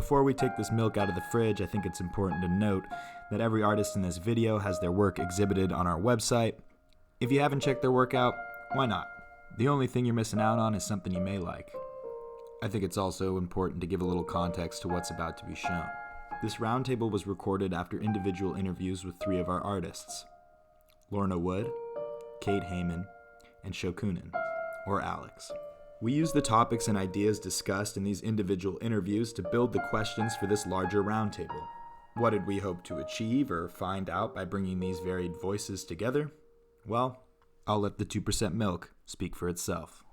Before we take this milk out of the fridge, I think it's important to note that every artist in this video has their work exhibited on our website. If you haven't checked their work out, why not? The only thing you're missing out on is something you may like. I think it's also important to give a little context to what's about to be shown. This roundtable was recorded after individual interviews with 3 of our artists, Lorna Wood, Kate Heyman, and Shokunin, or Alex. We used the topics and ideas discussed in these individual interviews to build the questions for this larger roundtable. What did we hope to achieve or find out by bringing these varied voices together? Well, I'll let the 2% milk speak for itself.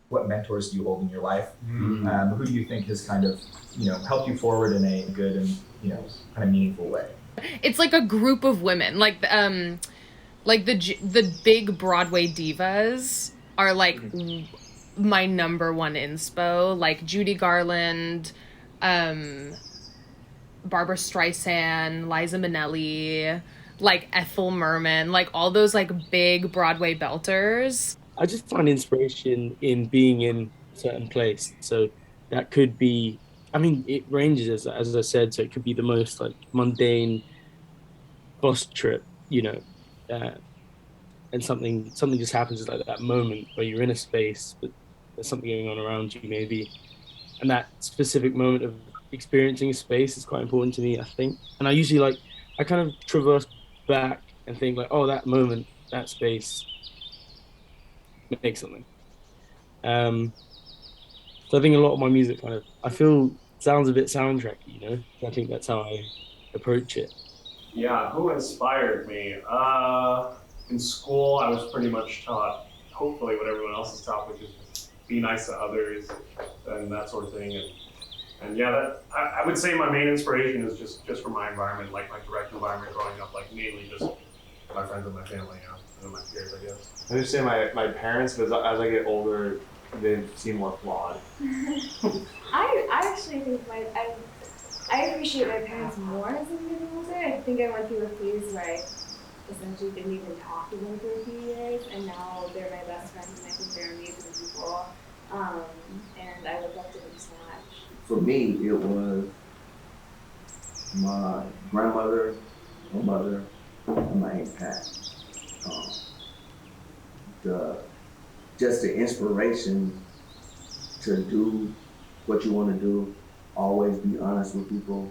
What mentors do you hold in your life? Who do you think has kind of, helped you forward in a good and, kind of meaningful way? It's like a group of women, like the big Broadway divas are like my number one inspo, like Judy Garland, Barbara Streisand, Liza Minnelli, like Ethel Merman, like all those like big Broadway belters. I just find inspiration in being in a certain place. So that could be, it ranges as I said, so it could be the most like mundane bus trip, and something just happens at like that moment where you're in a space, but there's something going on around you maybe. And that specific moment of experiencing a space is quite important to me, I think. And I usually I kind of traverse back and think like, oh, that moment, that space, make something. So I think a lot of my music I feel sounds a bit soundtracky, I think that's how I approach it. Yeah, who inspired me? In school, I was pretty much taught, hopefully what everyone else is taught, which is be nice to others and that sort of thing. And yeah, I would say my main inspiration is just from my environment, like my direct environment growing up, like mainly just my friends and my family, and my peers, I guess. I just say my parents, but as I get older, they seem more flawed. I actually think I appreciate my parents more as I'm getting older. I think I went through a phase where I essentially didn't even talk to them for a few years, and now they're my best friends, and I think they're amazing people, and I look up to them so much. For me, it was my grandmother, my mother, and my Aunt Pat. Just the inspiration to do what you want to do, always be honest with people,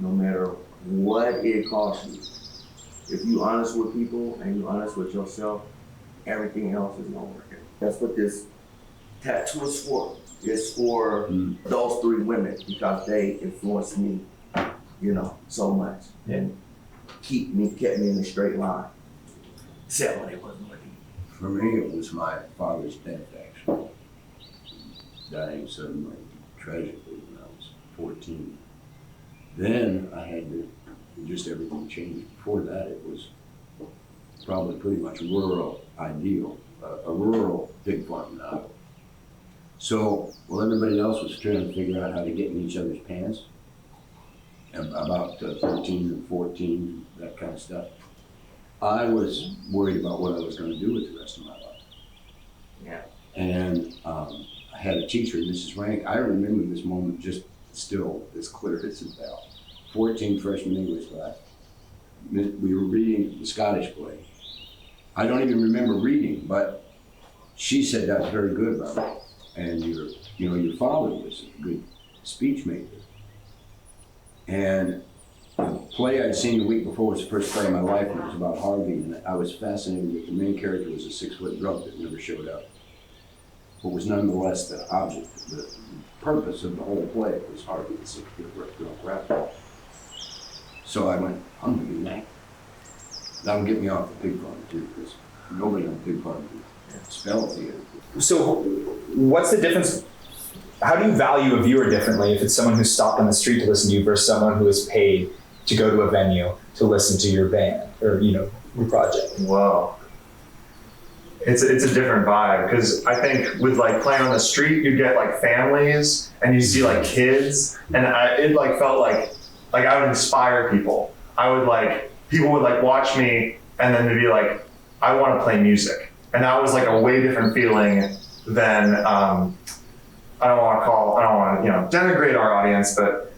no matter what it costs you. If you're honest with people and you're honest with yourself, everything else is gonna work out. That's what this tattoo is for. It's for those 3 women because they influenced me, so much and kept me in a straight line. Except when it wasn't working. For me, it was my father's death, actually. Dying suddenly, tragically, when I was 14. Then I had just everything changed. Before that, it was probably pretty much a rural ideal, a rural pig farm in Iowa. So, while everybody else was trying to figure out how to get in each other's pants, about 13 and 14, that kind of stuff, I was worried about what I was going to do with the rest of my life. Yeah. And I had a teacher, Mrs. Rank. I remember this moment just still as clear as a bell. 14 freshman English class. We were reading the Scottish play. I don't even remember reading, but she said that's very good, Robert. And your father was a good speech maker. And the play I'd seen the week before was the first play of my life, and it was about Harvey, and I was fascinated with the main character was a 6-foot drunk that never showed up, but was nonetheless the object. The purpose of the whole play was Harvey, the 6-foot drunk rapper. So I went, I'm gonna do that. That'll get me off the pig farm too, because nobody on the pig farm can spell theater. So what's the difference? How do you value a viewer differently if it's someone who stopped on the street to listen to you versus someone who is paid to go to a venue to listen to your band or your project? Wow. It's a different vibe, because I think with playing on the street, you get families and you see kids, and it felt like I would inspire people. people would like watch me and then they'd be like, I want to play music. And that was like a way different feeling than, I don't want to, denigrate our audience, but,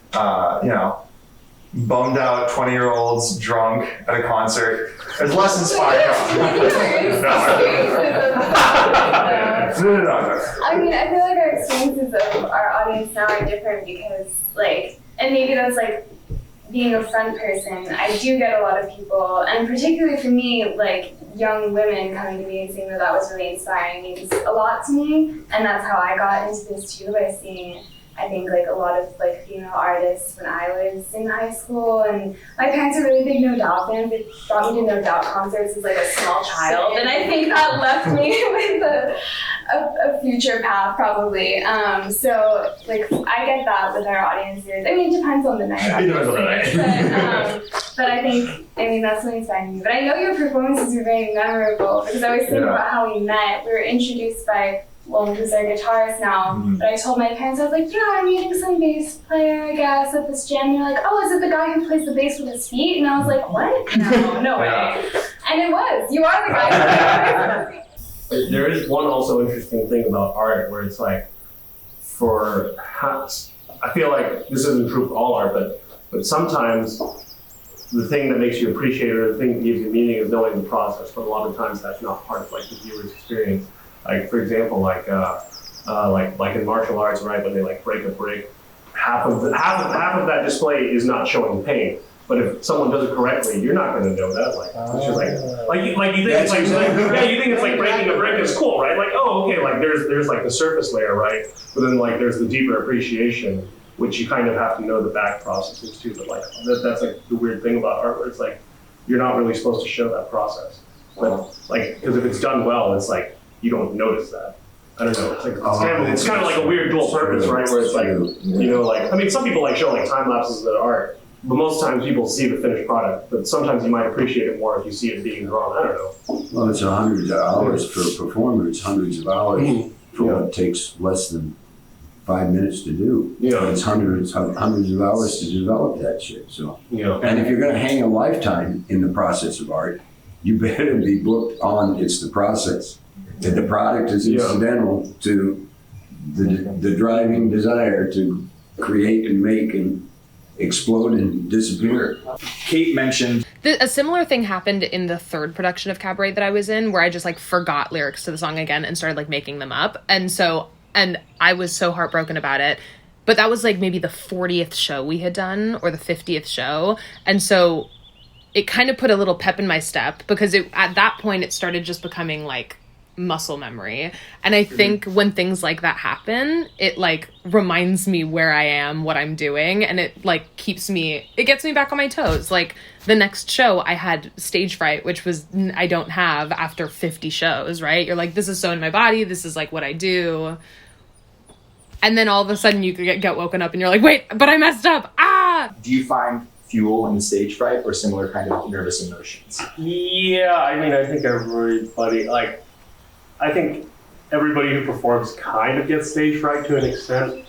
bummed out 20-year-olds drunk at a concert is less inspiring. No. I mean, I feel like our experiences of our audience now are different because, like, and maybe that's like being a front person. I do get a lot of people, and particularly for me, like young women coming to me and saying that was really inspiring means a lot to me, and that's how I got into this too, by seeing, I think, like a lot of like female artists when I was in high school, and my parents are really big No Doubt fans. They brought me to No Doubt concerts as like a small child, and I think that left me with a future path probably. So like I get that with our audiences. I mean, it depends on the night, obviously. But I think, that's really inspiring me. But I know your performances were very memorable because I was thinking about how we met. We were introduced by who's our guitarist now, but I told my parents, I was like, I'm meeting some bass player, I guess, at this jam. And they're like, oh, is it the guy who plays the bass with his feet? And I was like, what? No way. And it was. You are the guy who plays with his feet. There is one also interesting thing about art where it's like, I feel like this isn't true for all art, but sometimes the thing that makes you appreciate it or the thing that gives you meaning is knowing the process. But a lot of times that's not part of like the viewer's experience. Like for example, like in martial arts, right? When they like break a brick, half of that display is not showing pain. But if someone does it correctly, you're not going to know that. Like it's just you think it's like breaking a brick is cool, right? Like okay, like there's like the surface layer, right? But then like there's the deeper appreciation, which you kind of have to know the back processes too. But like that's like the weird thing about art, where it's like you're not really supposed to show that process. But like because if it's done well, it's like you don't notice that. I don't know. It's like it's kind of like a weird dual purpose, right? Where it's like some people like show like time lapses of art, but most times people see the finished product. But sometimes you might appreciate it more if you see it being drawn. I don't know. Well, it's hundreds of hours for a performer. It's hundreds of hours for what takes less than 5 minutes to do. But it's hundreds of hours to develop that shit. So and if you're going to hang a lifetime in the process of art, you better be booked on it's the process. That the product is incidental to the driving desire to create and make and explode and disappear. Kate mentioned a similar thing happened in the third production of Cabaret that I was in, where I just like forgot lyrics to the song again and started like making them up. And I was so heartbroken about it. But that was like maybe the 40th show we had done, or the 50th show. And so it kind of put a little pep in my step, because at that point it started just becoming like muscle memory. And I think when things like that happen, it like reminds me where I am, what I'm doing, and it like gets me back on my toes. Like the next show I had stage fright, which was I don't have after 50 shows, right? You're like, this is so in my body, this is like what I do. And then all of a sudden you could get woken up and you're like, wait, but I messed up. Do you find fuel in stage fright or similar kind of nervous emotions? Yeah, I mean, I think everybody who performs kind of gets stage fright to an extent.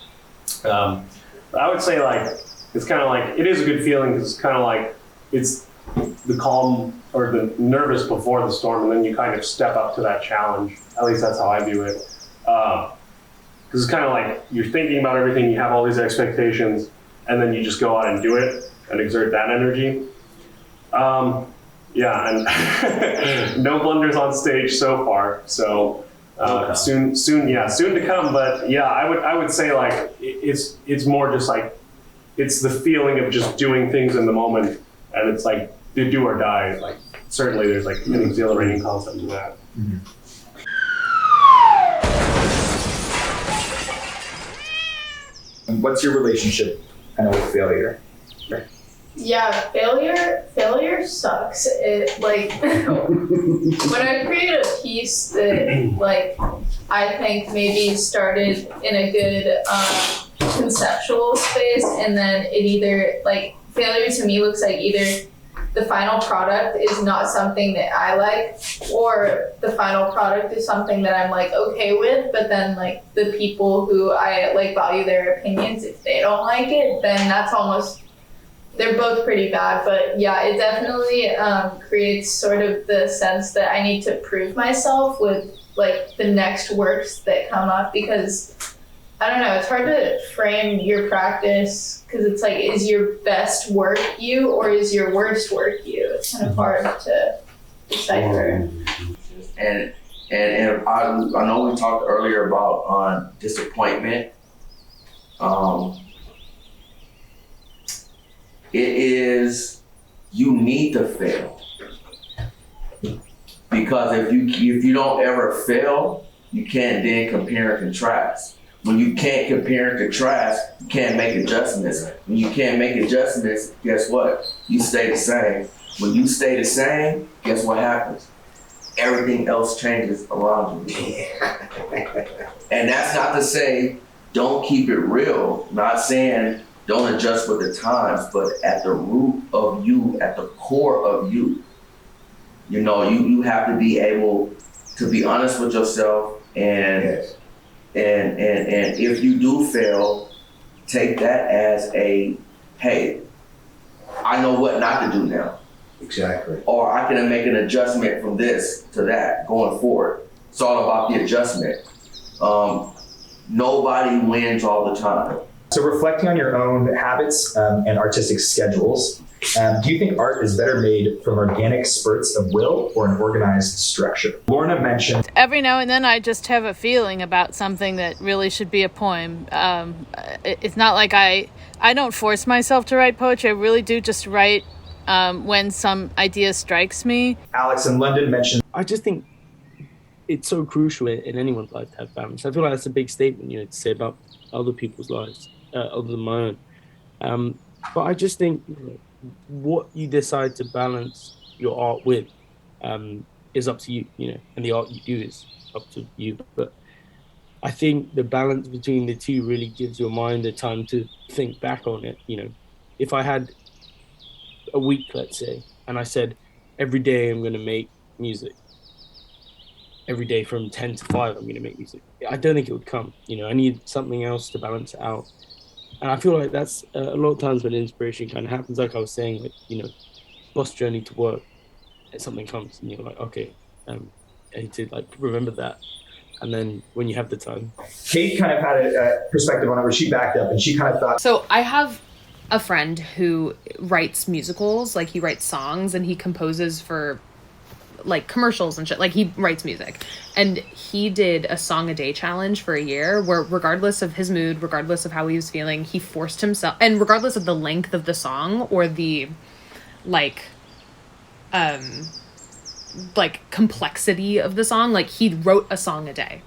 But I would say like it's kind of like it is a good feeling, because it's kind of like it's the calm or the nervous before the storm, and then you kind of step up to that challenge. At least that's how I view it. Because it's kind of like you're thinking about everything, you have all these expectations, and then you just go out and do it and exert that energy. And no blunders on stage so far. So soon to come. But yeah, I would say like it's more just like it's the feeling of just doing things in the moment, and it's like the do or die. Like certainly there's like an exhilarating concept to that. Mm-hmm. And what's your relationship kind of with failure? Yeah, failure sucks. It like when I create a piece that like I think maybe started in a good conceptual space, and then it either like failure to me looks like either the final product is not something that I like, or the final product is something that I'm like okay with, but then like the people who I like value their opinions, if they don't like it, then that's almost they're both pretty bad, but yeah, it definitely creates sort of the sense that I need to prove myself with like the next works that come up, because I don't know, it's hard to frame your practice because it's like, is your best work you or is your worst work you? It's kind of hard to decipher. And I know we talked earlier about disappointment. It is, you need to fail, because if you don't ever fail, you can't then compare and contrast. When you can't compare and contrast, you can't make adjustments. When you can't make adjustments, guess what? You stay the same. When you stay the same, guess what happens? Everything else changes around you. And that's not to say don't keep it real. Not saying don't adjust with the times, but at the root of you, at the core of you, you know, you have to be able to be honest with yourself, and if you do fail, take that as a, hey, I know what not to do now. Exactly. Or I can make an adjustment from this to that going forward. It's all about the adjustment. Nobody wins all the time. So reflecting on your own habits and artistic schedules, do you think art is better made from organic spurts of will or an organized structure? Lorna mentioned, every now and then I just have a feeling about something that really should be a poem. It's not like I don't force myself to write poetry. I really do just write when some idea strikes me. Alex in London mentioned, I just think it's so crucial in anyone's life to have balance. I feel like that's a big statement, you know, to say about other people's lives, other than my own. But I just think, you know, what you decide to balance your art with is up to you, you know, and the art you do is up to you. But I think the balance between the two really gives your mind the time to think back on it. You know, if I had a week, let's say, and I said, every day I'm going to make music, every day from 10 to 5 I'm going to make music, I don't think it would come. You know, I need something else to balance it out. And I feel like that's a lot of times when inspiration kind of happens, like I was saying, like, you know, bus journey to work, and something comes and you're like, okay, I need to like remember that. And then when you have the time. Kate kind of had a perspective on it where she backed up and she kind of thought. So I have a friend who writes musicals, like he writes songs and he composes for like commercials and shit, like he writes music, and he did a song a day challenge for a year where regardless of his mood, regardless of how he was feeling, he forced himself, and regardless of the length of the song or the like complexity of the song, like he wrote a song a day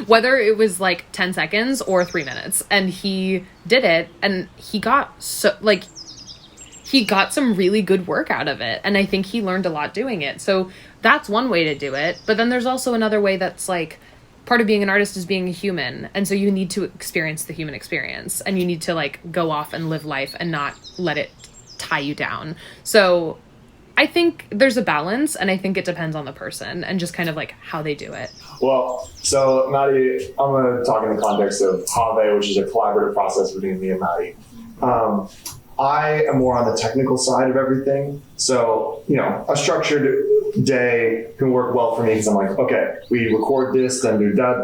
whether it was like 10 seconds or 3 minutes, and he did it and he got some really good work out of it, and I think he learned a lot doing it. So that's one way to do it. But then there's also another way that's like, part of being an artist is being a human, and so you need to experience the human experience, and you need to like go off and live life and not let it tie you down. So I think there's a balance, and I think it depends on the person and just kind of like how they do it. Well, so Maddie, I'm going to talk in the context of Have, which is a collaborative process between me and Maddie. I am more on the technical side of everything. So, you know, a structured day can work well for me because I'm like, okay, we record this, then do that,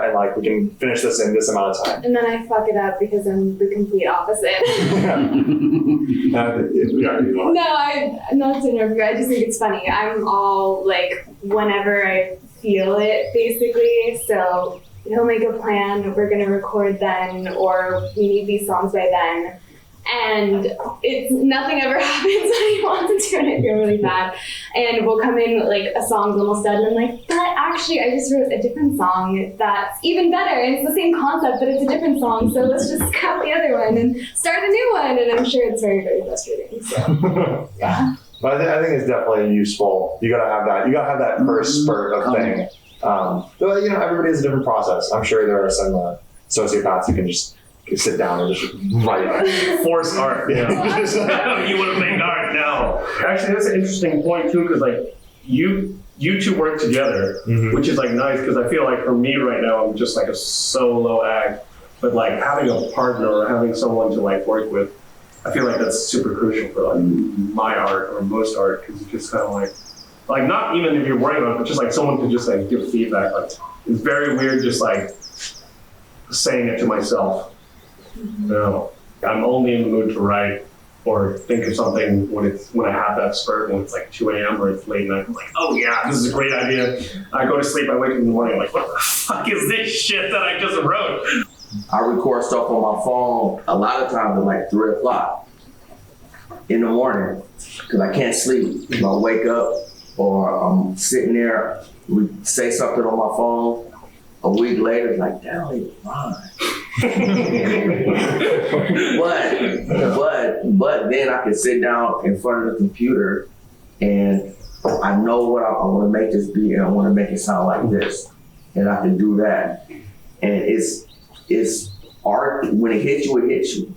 and like we can finish this in this amount of time. And then I fuck it up because I'm the complete opposite. No, I'm not to interview. I just think it's funny. I'm all like, whenever I feel it, basically. So he'll make a plan, we're gonna record then, or we need these songs by then. And it's nothing ever happens when he wants to do, and I feel really bad. And we'll come in like a song's almost done, and I'm like, but actually I just wrote a different song that's even better, and it's the same concept, but it's a different song, so let's just scrap the other one and start a new one. And I'm sure it's very, very frustrating. So yeah. But I think it's definitely useful. You gotta have that. You gotta have that first spurt of thing. But you know, everybody has a different process. I'm sure there are some sociopaths who can just sit down and just write. Force art. Yeah. You want to make art now. Actually, that's an interesting point too, because like you two work together, which is like nice, because I feel like for me right now, I'm just like a solo act. But like having a partner or having someone to like work with I feel like that's super crucial for like my art or most art, because it's just kind of like not even if you're worrying about it, but just like someone could just like give feedback. Like it's very weird just like saying it to myself. You know, I'm only in the mood to write or think of something when I have that spurt, when it's like 2 a.m. or it's late night. I'm like, oh yeah, this is a great idea. I go to sleep, I wake up in the morning, I'm like, what the fuck is this shit that I just wrote? I record stuff on my phone a lot of times at like 3 o'clock in the morning because I can't sleep. If I wake up or I'm sitting there, we say something on my phone. A week later, it's like, that don't even rhyme. but then I can sit down in front of the computer and I know what I want to make this be, and I want to make it sound like this, and I can do that. And it's art. When it hits you, it hits you.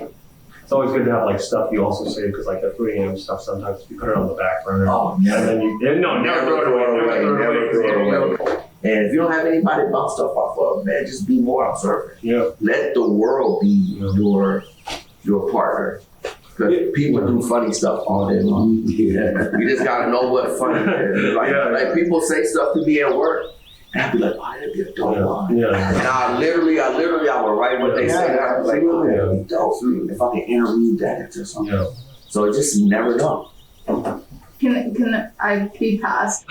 It's always good to have like stuff you also say, because like the 3 a.m. stuff, sometimes you put it on the back burner. Oh, never. And then never throw it away. Never throw it away. And if you don't have anybody to bounce stuff off of, man, just be more observant. Yeah. Let the world be your partner. Because people do funny stuff all day long. Yeah. You just gotta know what funny is. Like people say stuff to me at work, and I'd be like, oh, that'd be a dope line. Yeah. And I literally would write what they say. And I'd be like, oh, that'd be dope. If I can interweave that into something. Yeah. So it just never know. Can I be passed?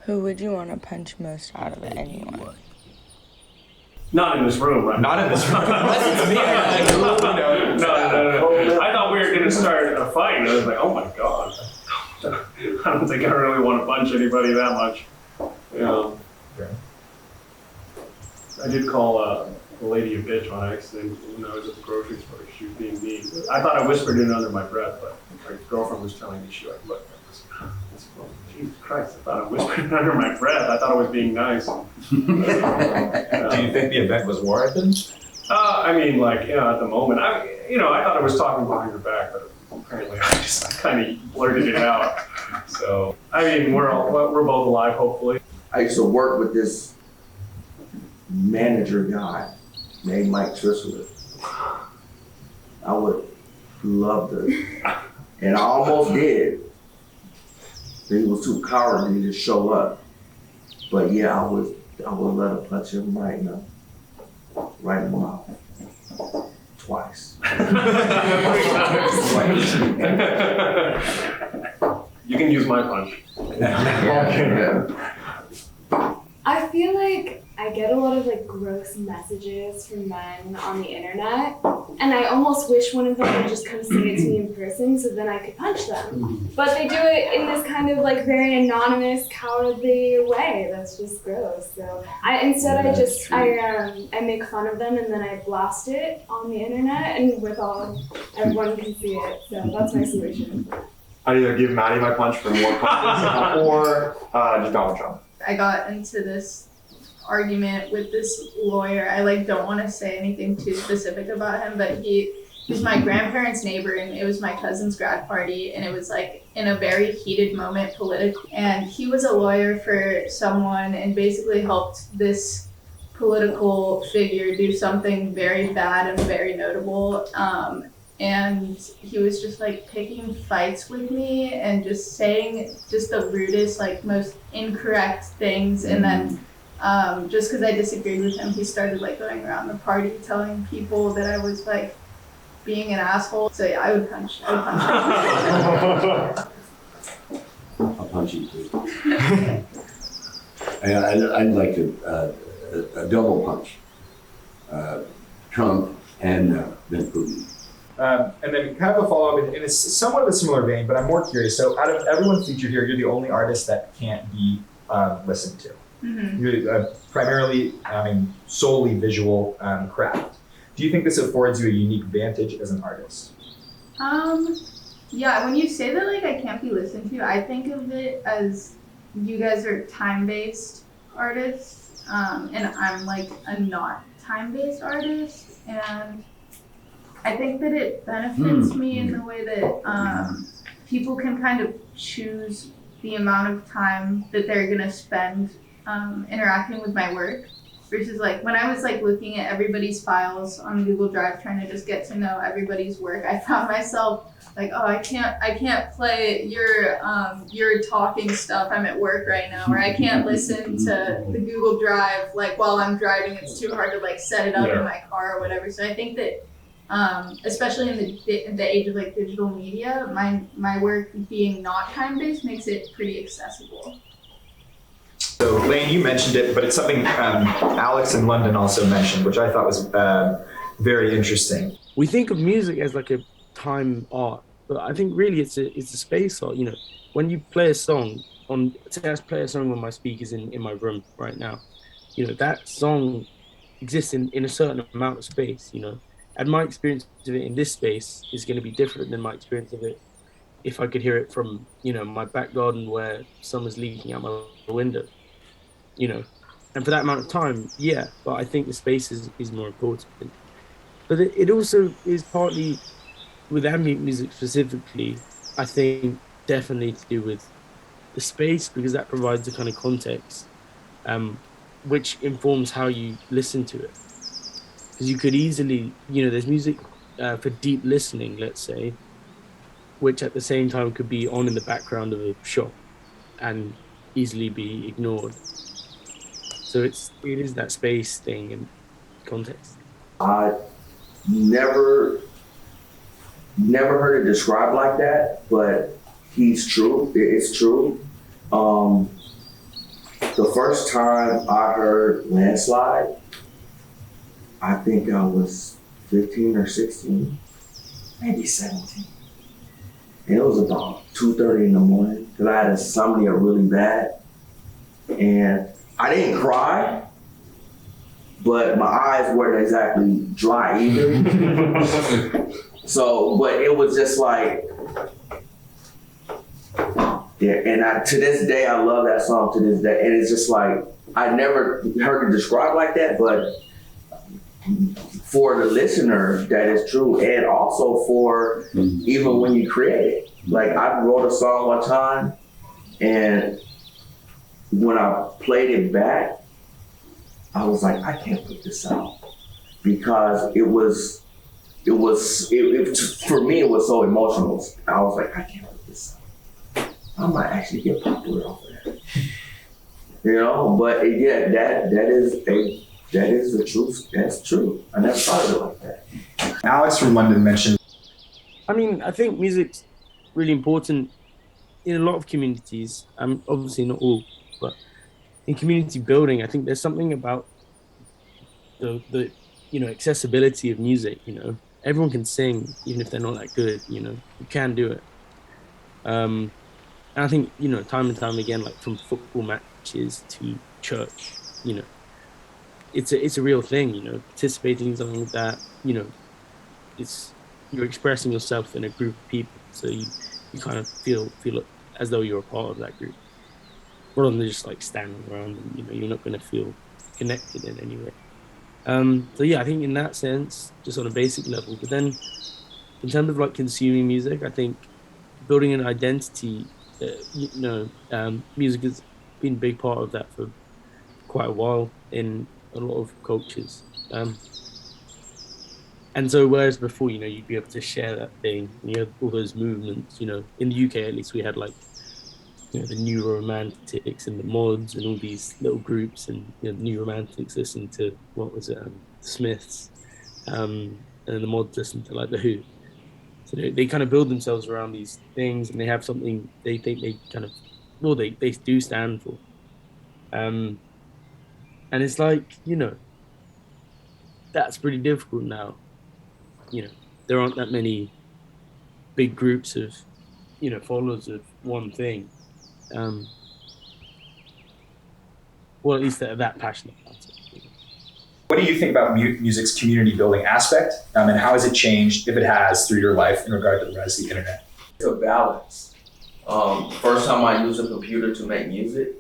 Who would you want to punch most out of anyone? Not in this room, right? Not in this room. Unless it's me. No. I thought we were gonna start a fight, and I was like, oh my god. I don't think I really want to punch anybody that much. Okay. I did call a lady a bitch on accident when I was at the grocery store. She was being mean. I thought I whispered it under my breath, but my girlfriend was telling me, she like, look, Jesus Christ, I thought I whispered it under my breath. I thought I was being nice. Do you think the event was warranted? I mean, like, at the moment, I thought I was talking behind her back, but apparently I just kind of blurted it out. So, I mean, we're both alive, hopefully. I used to work with this manager guy named Mike Trissler. I would love to, and I almost did. He was too cowardly to show up. But yeah, I would let him punch him right in the mouth. Twice. You can use my punch. Yeah. I feel like I get a lot of like gross messages from men on the internet, and I almost wish one of them would just come say it to me in person so then I could punch them. But they do it in this kind of like very anonymous, cowardly way that's just gross. So I make fun of them and then I blast it on the internet, and everyone can see it. So that's my solution. I either give Maddie my punch for more punches or just Donald Trump. I got into this argument with this lawyer. I don't want to say anything too specific about him, but he's my grandparents' neighbor, and it was my cousin's grad party, and it was like in a very heated moment politically. And he was a lawyer for someone and basically helped this political figure do something very bad and very notable. And he was just like picking fights with me and just saying just the rudest, like most incorrect things. And then just because I disagreed with him, he started like going around the party telling people that I was like being an asshole. So yeah, I would punch him. I'll punch you too. I'd like to a double punch. Trump and then Putin. And then kind of a follow-up, and it's somewhat of a similar vein, but I'm more curious. So out of everyone featured here, you're the only artist that can't be listened to. Mm-hmm. You're primarily, solely visual craft. Do you think this affords you a unique advantage as an artist? Yeah, when you say that, like, I can't be listened to, I think of it as you guys are time-based artists, and I'm like a not time-based artist, and I think that it benefits me in the way that people can kind of choose the amount of time that they're gonna spend interacting with my work. Versus like when I was like looking at everybody's files on Google Drive trying to just get to know everybody's work, I found myself like, oh, I can't play your talking stuff. I'm at work right now, or I can't listen to the Google Drive like while I'm driving. It's too hard to like set it up in my car or whatever. So I think that especially in the age of like digital media, my work being not time based makes it pretty accessible. So Lane, you mentioned it, but it's something Alex in London also mentioned, which I thought was very interesting. We think of music as like a time art, but I think really it's a space art. You know, when you play a song say I play a song on my speakers in my room right now, you know, that song exists in a certain amount of space, you know, and my experience of it in this space is going to be different than my experience of it if I could hear it from, you know, my back garden where summer's leaking out my window, you know, and for that amount of time, yeah, but I think the space is more important. But it also is partly with ambient music specifically, I think definitely to do with the space because that provides a kind of context, which informs how you listen to it. Because you could easily, you know, there's music for deep listening, let's say, which at the same time could be on in the background of a shop and easily be ignored. So it is that space thing and context. I never heard it described like that, but he's true. It's true. The first time I heard Landslide, I think I was 15 or 16, maybe 17. And it was about 2:30 in the morning because I had insomnia really bad. And I didn't cry, but my eyes weren't exactly dry either. So, but it was just like, yeah, and to this day, I love that song to this day. And it's just like, I never heard it described like that, but for the listener, that is true. And also for even when you create it. Like I wrote a song one time and when I played it back, I was like, I can't put this out because it was for me, it was so emotional. I was like, I can't put this out. I might actually get popular off of that. You know, but yeah, that is the truth. That's true. I never thought of it like that. Alex from London mentioned. I mean, I think music's really important in a lot of communities. Obviously not all, but in community building, I think there's something about the you know, accessibility of music. You know, everyone can sing even if they're not that good. You know, you can do it. And I think, you know, time and time again, like from football matches to church, you know, it's a real thing. You know, participating in something like that, you know, you're expressing yourself in a group of people, so you kind of feel as though you're a part of that group, rather than just like standing around and, you know, you're not going to feel connected in any way. So yeah, I think in that sense, just on a basic level, but then in terms of like consuming music, I think building an identity, you know, music has been a big part of that for quite a while in a lot of cultures. And so whereas before, you know, you'd be able to share that thing, and you had all those movements, you know, in the UK at least we had like, you know, the New Romantics and the Mods and all these little groups, and, you know, New Romantics listened to, what was it, Smiths, and then the Mods listened to like the Who. So they kind of build themselves around these things, and they have something they think they kind of, well, they do stand for. And it's like, you know, that's pretty difficult now. You know, there aren't that many big groups of, you know, followers of one thing. Well, at least they're that passionate about it. You know? What do you think about music's community building aspect, and how has it changed, if it has, through your life in regard to the rise of the internet? It's a balance. First time I used a computer to make music,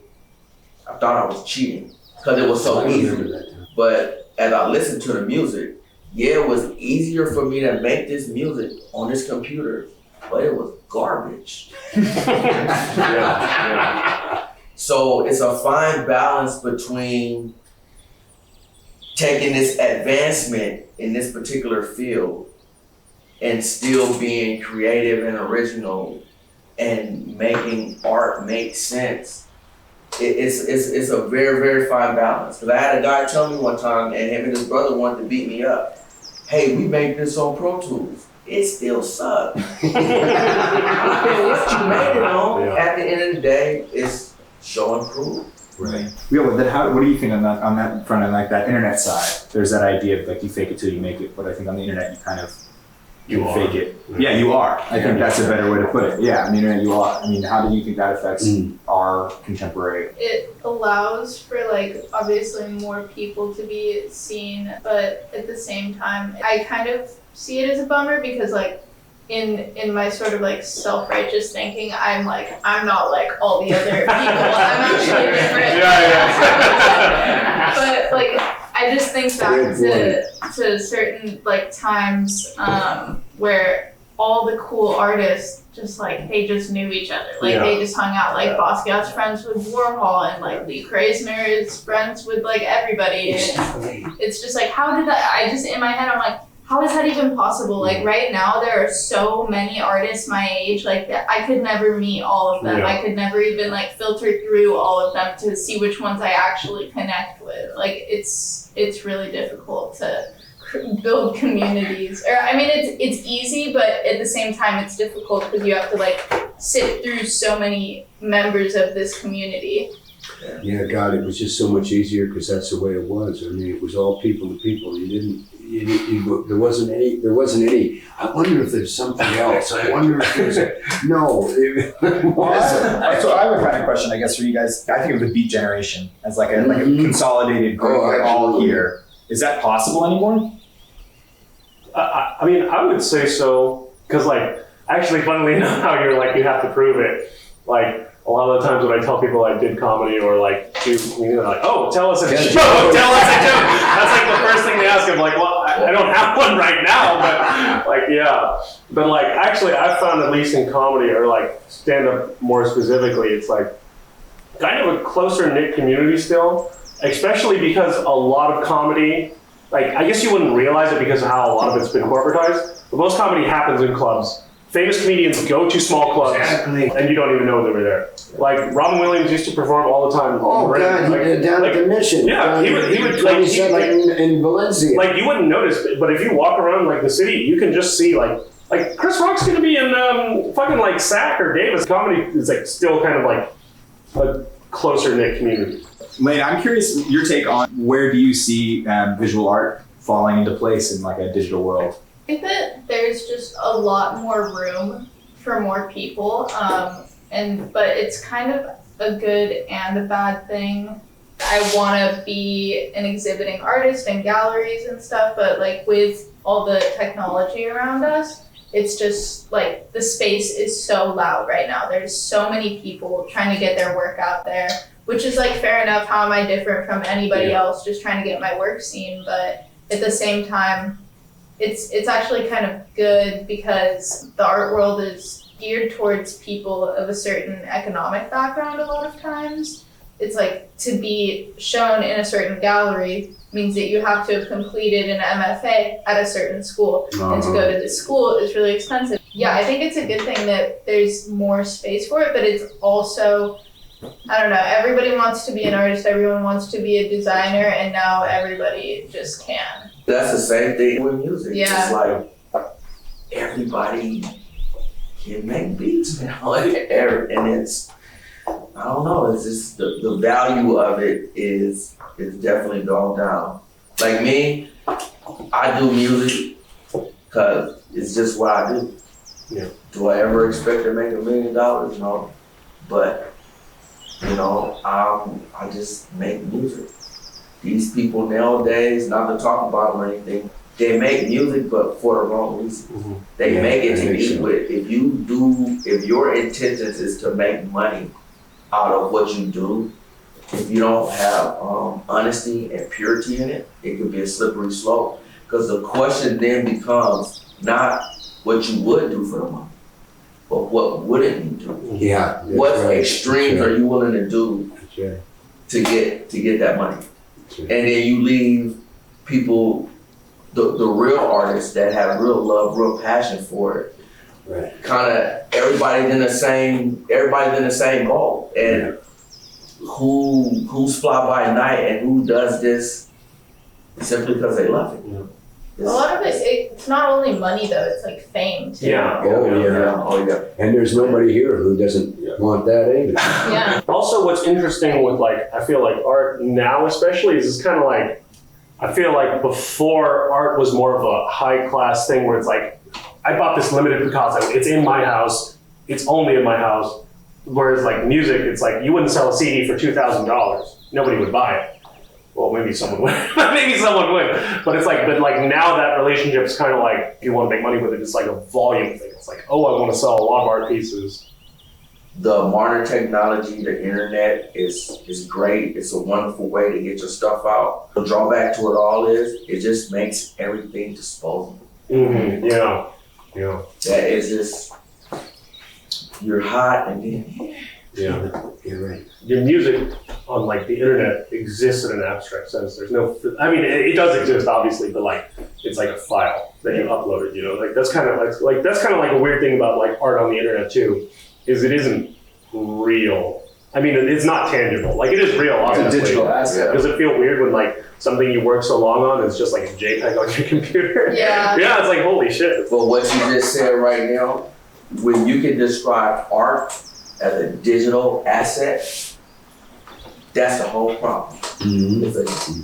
I thought I was cheating because it was so easy. But as I listened to the music, yeah, it was easier for me to make this music on this computer, but it was garbage. So it's a fine balance between taking this advancement in this particular field and still being creative and original and making art make sense. It's a very, very fine balance. Because I had a guy tell me one time, and him and his brother wanted to beat me up. Hey, we made this on Pro Tools. It still sucked. What you made it on, at the end of the day, is show and prove. Right. Yeah, well, then what do you think on that front end, like that internet side? There's that idea of like you fake it till you make it, but I think on the internet you kind of fake it. Yeah, you are. I think that's a better way to put it. Yeah, on the internet you are. I mean, how do you think that affects our contemporary? It allows for like obviously more people to be seen, but at the same time, I kind of see it as a bummer because like in my sort of like self-righteous thinking, I'm not like all the other people. I'm actually different. But like I just think back to certain like times where all the cool artists just like they just knew each other. Like they just hung out. Like Basquiat's friends with Warhol and like Lee Krasner is friends with like everybody. And it's just like how did that? I just in my head I'm like, how is that even possible? Like right now, there are so many artists my age, like I could never meet all of them. I could never even like filter through all of them to see which ones I actually connect with. Like it's really difficult to build communities. Or I mean, it's easy, but at the same time, it's difficult because you have to like sit through so many members of this community. Yeah, God, it was just so much easier because that's the way it was. I mean, it was all people to people. There wasn't any. I wonder if there's something else. I wonder if there's no. So I have a kind of question, I guess, for you guys. I think of the Beat Generation as like a consolidated group all here. Is that possible anymore? I mean, I would say so because, like, actually, funnily enough, how you're like you have to prove it. Like a lot of the times when I tell people I did comedy or like do, they're like, "Oh, tell us a joke, tell us a joke." That's like the first thing they ask. I'm like, "Well, I don't have one right now," but like, yeah. But like, actually, I've found at least in comedy or like stand up more specifically, it's like kind of a closer knit community still, especially because a lot of comedy. Like, I guess you wouldn't realize it because of how a lot of it's been corporatized, but most comedy happens in clubs. Famous comedians go to small clubs, and you don't even know they were there. Like, Robin Williams used to perform all the time. Oh, God, like, he did down at the Mission. Yeah, he would like in Valencia. Like, you wouldn't notice, but if you walk around, like, the city, you can just see, like Chris Rock's gonna be in fucking, like, Sack or Davis. Comedy is, like, still kind of, like, a closer-knit community. Lane, I'm curious your take on where do you see visual art falling into place in like a digital world? I think that there's just a lot more room for more people, but it's kind of a good and a bad thing. I want to be an exhibiting artist in galleries and stuff, but like with all the technology around us, it's just like the space is so loud right now. There's so many people trying to get their work out there. Which is like fair enough. How am I different from anybody else just trying to get my work seen? But at the same time, it's actually kind of good because the art world is geared towards people of a certain economic background a lot of times. It's like to be shown in a certain gallery means that you have to have completed an MFA at a certain school. And to go to this school is really expensive. Yeah, I think it's a good thing that there's more space for it, but it's also, I don't know, everybody wants to be an artist, everyone wants to be a designer, and now everybody just can. That's the same thing with music. Yeah. It's like everybody can make beats now. And it's, I don't know, it's just the value of it is definitely gone down. Like me, I do music because it's just what I do. Yeah. Do I ever expect to make $1 million? No. But you know, I just make music. These people nowadays, not to talk about them or anything, they make music, but for the wrong reasons. Mm-hmm. They make it to be with. If your intentions is to make money out of what you do, if you don't have honesty and purity in it, it could be a slippery slope. Because the question then becomes not what you would do for the money, but what wouldn't you do? Yeah. What extremes are you willing to do to get that money? And then you leave people, the real artists that have real love, real passion for it. Right. Kind of everybody's in the same goal. And who's fly by night and who does this simply because they love it. A lot of it's not only money though, it's like fame too. Yeah. Oh yeah. And there's nobody here who doesn't want that either. Yeah. Also, what's interesting with like, I feel like art now especially is it's kind of like, I feel like before art was more of a high class thing where it's like, I bought this limited Picasso, it's in my house, it's only in my house. Whereas like music, it's like you wouldn't sell a CD for $2,000. Nobody would buy it. Well, maybe someone would. Maybe someone would. But it's like, but like now that relationship's kind of like, if you want to make money with it, it's like a volume thing. It's like, oh, I want to sell a lot of art pieces. The modern technology, the internet is great. It's a wonderful way to get your stuff out. The drawback to it all is it just makes everything disposable. Mm-hmm. Yeah. That is just, you're hot and then You're right. Your music on like the internet exists in an abstract sense. There's no, I mean, it does exist obviously, but like it's like a file that you uploaded. You know, like that's kind of like that's kind of like a weird thing about like art on the internet too, is it isn't real. I mean, it's not tangible. Like it is real, obviously. It's a digital asset. Does it feel weird when like something you work so long on is just like a JPEG on your computer? Yeah. Yeah, it's like holy shit. But what you just said right now, when you can describe art as a digital asset, that's the whole problem.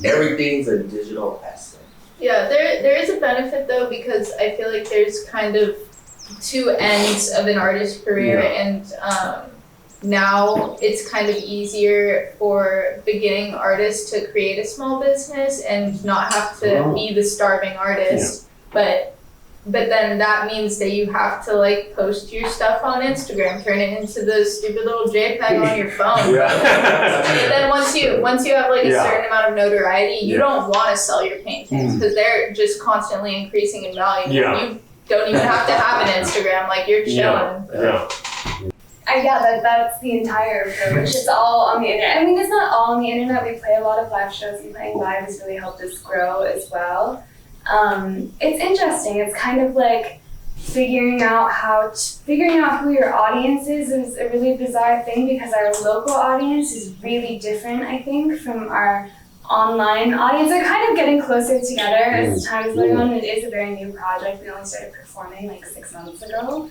Everything's a digital asset. Yeah, there is a benefit though, because I feel like there's kind of two ends of an artist's career, and now it's kind of easier for beginning artists to create a small business and not have to be the starving artist. But then that means that you have to like post your stuff on Instagram, turn it into the stupid little JPEG on your phone. And then once you have like a certain amount of notoriety, you don't want to sell your paintings because they're just constantly increasing in value. You don't even have to have an Instagram, like you're chilling. That's the entire approach. It's all on the internet. I mean, it's not all on the internet. We play a lot of live shows, and playing live has really helped us grow as well. It's interesting. It's kind of like figuring out who your audience is a really bizarre thing, because our local audience is really different, I think, from our online audience. They're kind of getting closer together as time is going on. It is a very new project. We only started performing like 6 months ago.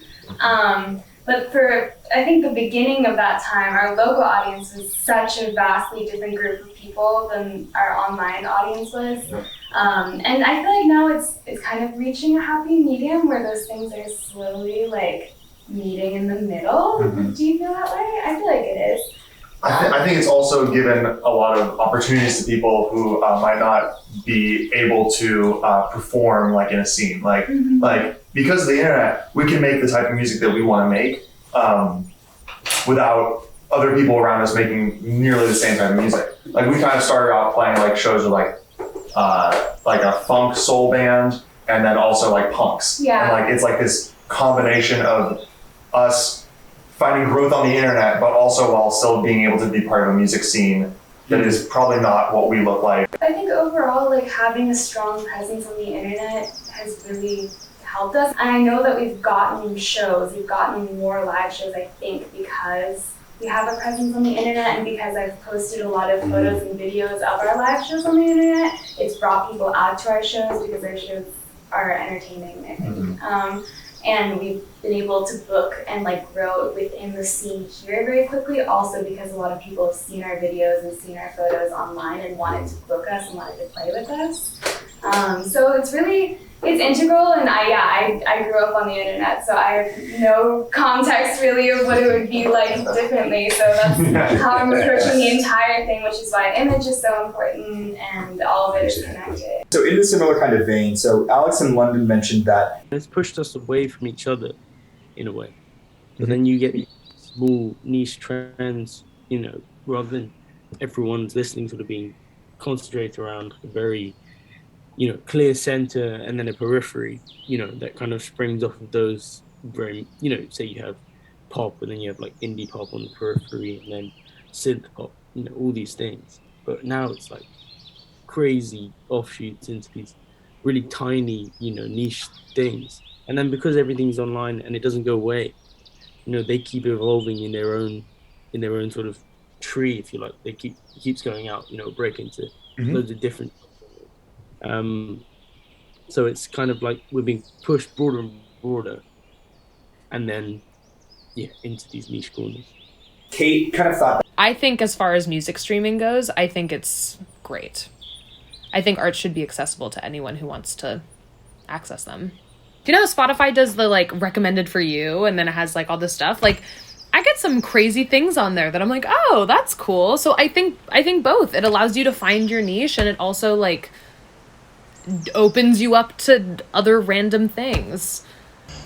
But for, I think, the beginning of that time, our local audience was such a vastly different group of people than our online audience was. And I feel like now it's kind of reaching a happy medium where those things are slowly like meeting in the middle. Do you feel that way? I feel like it is. I think it's also given a lot of opportunities to people who might not be able to perform like in a scene. Like because of the internet, we can make the type of music that we want to make without other people around us making nearly the same type of music. Like we kind of started out playing like shows with like a funk soul band, and then also like punks. And like it's like this combination of us finding growth on the internet, but also while still being able to be part of a music scene that is probably not what we look like. I think overall, like having a strong presence on the internet has really helped us. And I know that we've gotten more live shows, I think, because we have a presence on the internet, and because I've posted a lot of photos and videos of our live shows on the internet. It's brought people out to our shows because our shows are entertaining, I think. And we've been able to book and like grow within the scene here very quickly, also because a lot of people have seen our videos and seen our photos online and wanted to book us and wanted to play with us. So it's integral, and I grew up on the internet, so I have no context really of what it would be like differently. So that's how I'm approaching the entire thing, which is why image is so important and all of it is connected. So in a similar kind of vein, so Alex in London mentioned that it's pushed us away from each other in a way. But then you get small niche trends, rather than everyone's listening to the being concentrated around a very clear center and then a periphery, that kind of springs off of those very, say you have pop and then you have like indie pop on the periphery and then synth pop, all these things. But now it's like crazy offshoots into these really tiny, niche things. And then because everything's online and it doesn't go away, they keep evolving in their own sort of tree, if you like. It keeps going out, break into loads of different. So it's kind of like we're being pushed broader and broader, and then into these niche corners. Kate kind of thought. I think as far as music streaming goes, I think it's great. I think art should be accessible to anyone who wants to access them. Do you know how Spotify does the like recommended for you and then it has like all this stuff? Like I get some crazy things on there that I'm like, oh, that's cool. So I think both. It allows you to find your niche and it also like opens you up to other random things.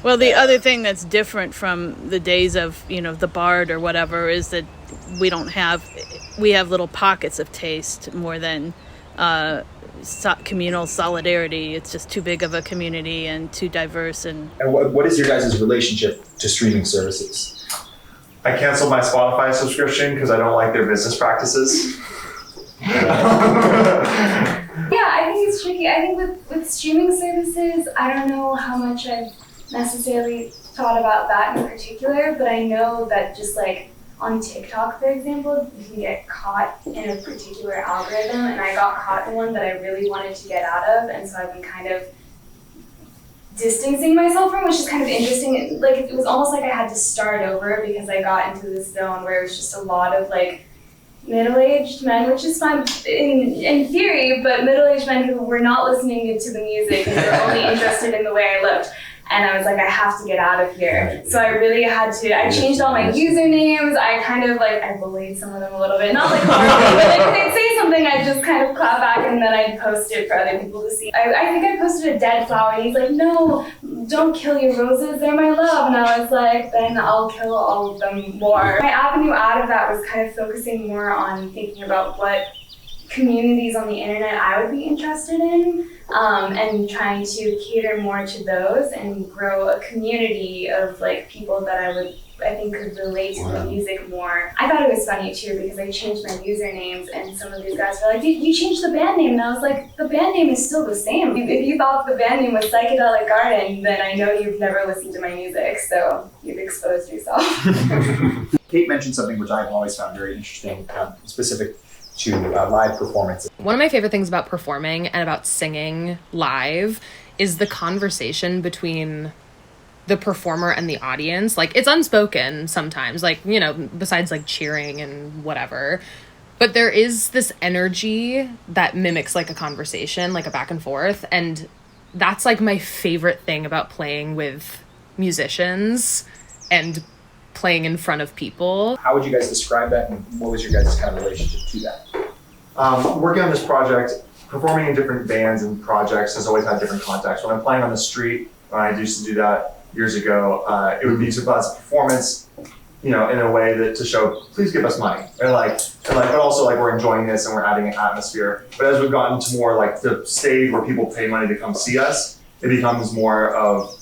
Well, the other thing that's different from the days of, the Bard or whatever is that we have little pockets of taste more than communal solidarity. It's just too big of a community and too diverse. And what is your guys' relationship to streaming services? I canceled my Spotify subscription because I don't like their business practices. Yeah, I think it's tricky. I think with streaming services, I don't know how much I've necessarily thought about that in particular, but I know that just like on TikTok, for example, you can get caught in a particular algorithm, and I got caught in one that I really wanted to get out of, and so I've been kind of distancing myself from, which is kind of interesting. Like it was almost like I had to start over because I got into this zone where it was just a lot of like middle-aged men, which is fine in theory, but middle-aged men who were not listening to the music and were only interested in the way I looked. And I was like, I have to get out of here. So I really had to, I changed all my usernames. I kind of like, I bullied some of them a little bit. Not like horribly, but like if they'd say something, I'd just kind of clap back and then I'd post it for other people to see. I think I posted a dead flower and he's like, no, don't kill your roses, they're my love. And I was like, then I'll kill all of them more. My avenue out of that was kind of focusing more on thinking about what communities on the internet I would be interested in, and trying to cater more to those and grow a community of like people that I think could relate to the music more. I thought it was funny too because I changed my usernames and some of these guys were like, you changed the band name, and I was like, the band name is still the same. If you thought the band name was Psychedelic Garden, then I know you've never listened to my music, so you've exposed yourself. Kate mentioned something which I've always found very interesting, specific to live performances. One of my favorite things about performing and about singing live is the conversation between the performer and the audience. Like it's unspoken sometimes, like, besides like cheering and whatever, but there is this energy that mimics like a conversation, like a back and forth. And that's like my favorite thing about playing with musicians and playing in front of people. How would you guys describe that, and what was your guys' kind of relationship to that? Working on this project, performing in different bands and projects has always had different contexts. When I'm playing on the street, when I used to do that years ago, it would be to put as a performance, in a way that to show, please give us money, but also like we're enjoying this and we're adding an atmosphere. But as we've gotten to more like the stage where people pay money to come see us, it becomes more of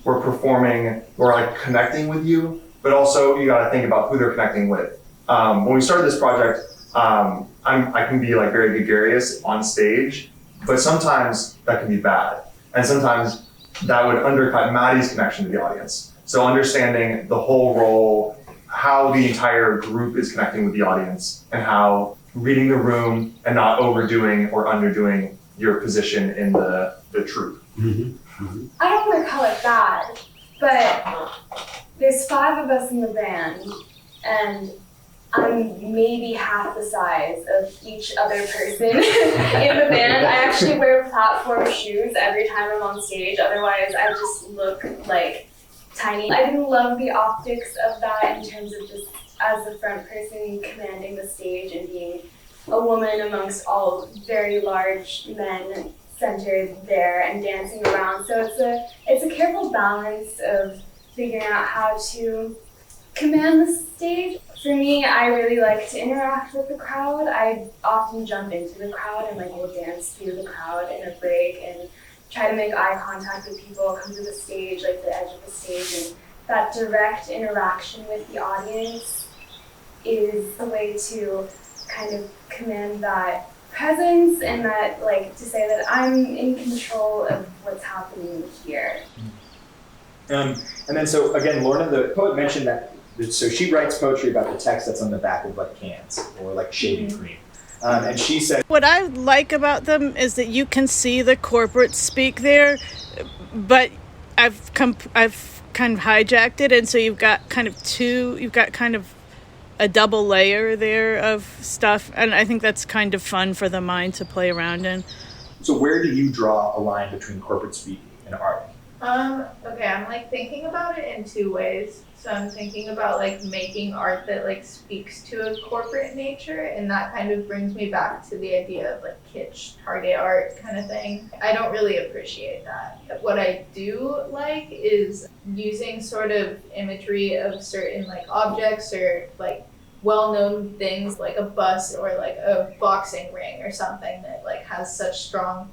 we're performing, we're like connecting with you. But also you got to think about who they're connecting with. When we started this project, I can be like very gregarious on stage, but sometimes that can be bad. And sometimes that would undercut Maddie's connection to the audience. So understanding the whole role, how the entire group is connecting with the audience, and how reading the room and not overdoing or underdoing your position in the troupe. I don't want to call it bad, but there's 5 of us in the band, and I'm maybe half the size of each other person in the band. I actually wear platform shoes every time I'm on stage, otherwise I just look like tiny. I didn't love the optics of that in terms of just as the front person commanding the stage and being a woman amongst all very large men centered there and dancing around. So it's a careful balance of figuring out how to command the stage. For me, I really like to interact with the crowd. I often jump into the crowd and like will dance through the crowd in a break and try to make eye contact with people, come to the stage, like the edge of the stage, and that direct interaction with the audience is a way to kind of command that presence and that, like, to say that I'm in control of what's happening here. And then, so again, Lorna, the poet, mentioned that, so she writes poetry about the text that's on the back of like cans or like shaving cream. And she said, what I like about them is that you can see the corporate speak there, but I've kind of hijacked it, and so you've got kind of a double layer there of stuff, and I think that's kind of fun for the mind to play around in. so where do you draw a line between corporate speak and art? Okay, I'm like thinking about it in two ways. So I'm thinking about like making art that like speaks to a corporate nature, and that kind of brings me back to the idea of like kitsch, target art kind of thing. I don't really appreciate that. What I do like is using sort of imagery of certain like objects or like well-known things like a bus or like a boxing ring or something that like has such strong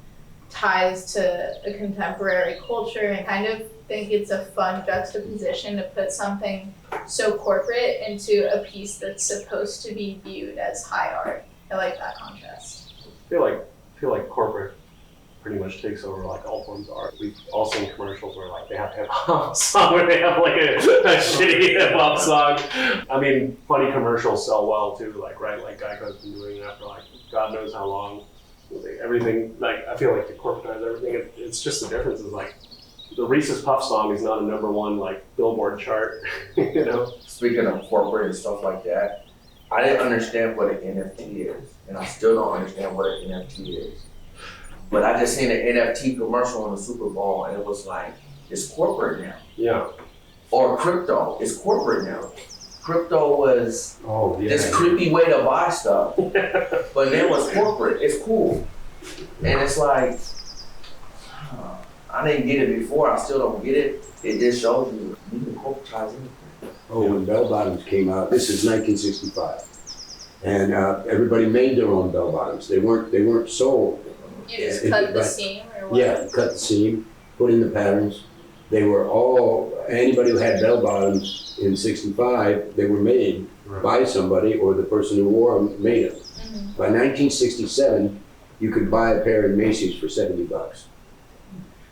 ties to a contemporary culture, and kind of think it's a fun juxtaposition to put something so corporate into a piece that's supposed to be viewed as high art. I like that contrast. I feel like corporate pretty much takes over like all forms of art. We've all seen commercials where like they have to have a hip-hop song where they have like a shitty hip-hop song. I mean, funny commercials sell well too, like, right? Like Geico's been doing that for like God knows how long. Everything, like, I feel like they corporatize everything. It's just the difference is like the Reese's Puff song is not a #1 like Billboard chart, you know? Speaking of corporate and stuff like that, I didn't understand what an NFT is, and I still don't understand what an NFT is. But I just seen an NFT commercial on the Super Bowl, and it was like, it's corporate now. Yeah. Or crypto, it's corporate now. Crypto was this creepy way to buy stuff, but it was corporate. It's cool, and it's like, I didn't get it before. I still don't get it. It just shows you can corporatize anything. Oh, when bell bottoms came out, this is 1965, and everybody made their own bell bottoms. They weren't sold. You just cut the seam or what? Yeah, cut the seam, put in the patterns. They were anybody who had bell bottoms in 65, they were made by somebody, or the person who wore them made them. Mm-hmm. By 1967, you could buy a pair in Macy's for $70.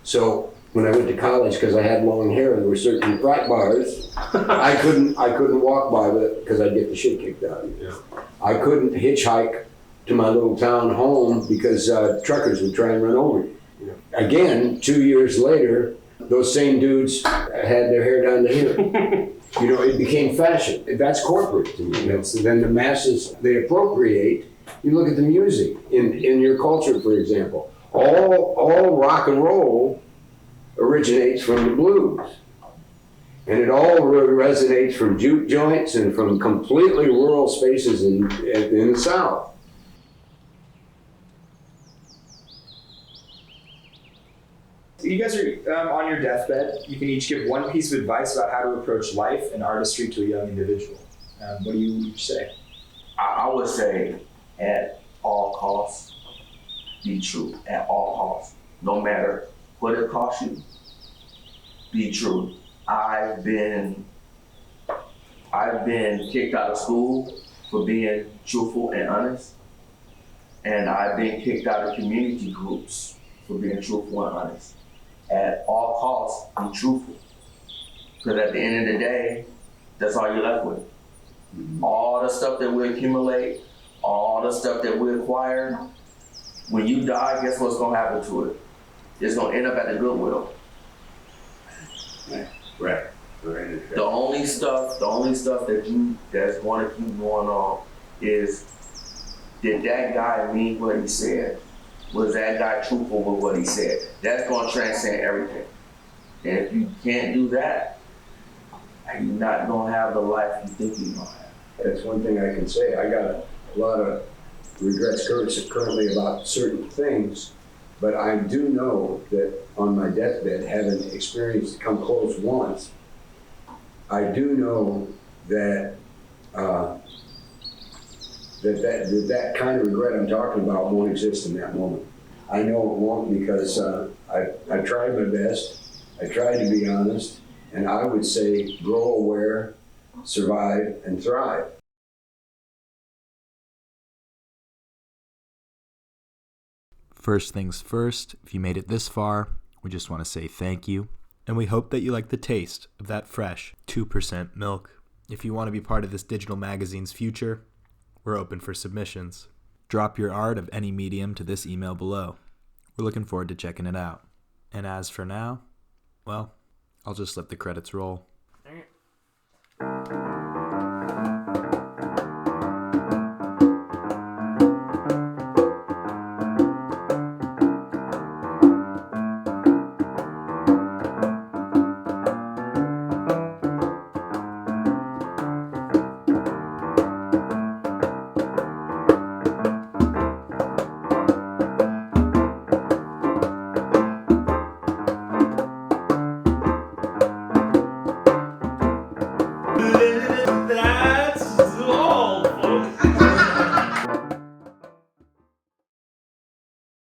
So when I went to college, because I had long hair, there were certain frat bars I couldn't walk by because I'd get the shit kicked out of me. Yeah. I couldn't hitchhike to my little town home because truckers would try and run over you. Yeah. Again, 2 years later, those same dudes had their hair down to here. You know, it became fashion. That's corporate to me. Then the masses, they appropriate. You look at the music in your culture, for example. All rock and roll originates from the blues. And it all resonates from juke joints and from completely rural spaces in the South. You guys are on your deathbed. You can each give one piece of advice about how to approach life and artistry to a young individual. What do you each say? I would say, at all costs, be true. At all costs, no matter what it costs you, be true. I've been kicked out of school for being truthful and honest, and I've been kicked out of community groups for being truthful and honest. At all costs, be truthful. Because at the end of the day, that's all you're left with. All the stuff that we accumulate, all the stuff that we acquire, when you die, guess what's gonna happen to it? It's gonna end up at the Goodwill. Right. The only stuff that's gonna keep going on is, did that guy mean what he said? Was that guy truthful with what he said? That's gonna transcend everything. And if you can't do that, you're not gonna have the life you think you're gonna have. That's one thing I can say. I got a lot of regrets currently about certain things, but I do know that on my deathbed, having experienced come close once, I do know that that kind of regret I'm talking about won't exist in that moment. I know it won't because I tried my best. I tried to be honest, and I would say grow aware, survive, and thrive. First things first, if you made it this far, we just want to say thank you. And we hope that you like the taste of that fresh 2% milk. If you want to be part of this digital magazine's future, we're open for submissions. Drop your art of any medium to this email below. We're looking forward to checking it out. And as for now, well, I'll just let the credits roll.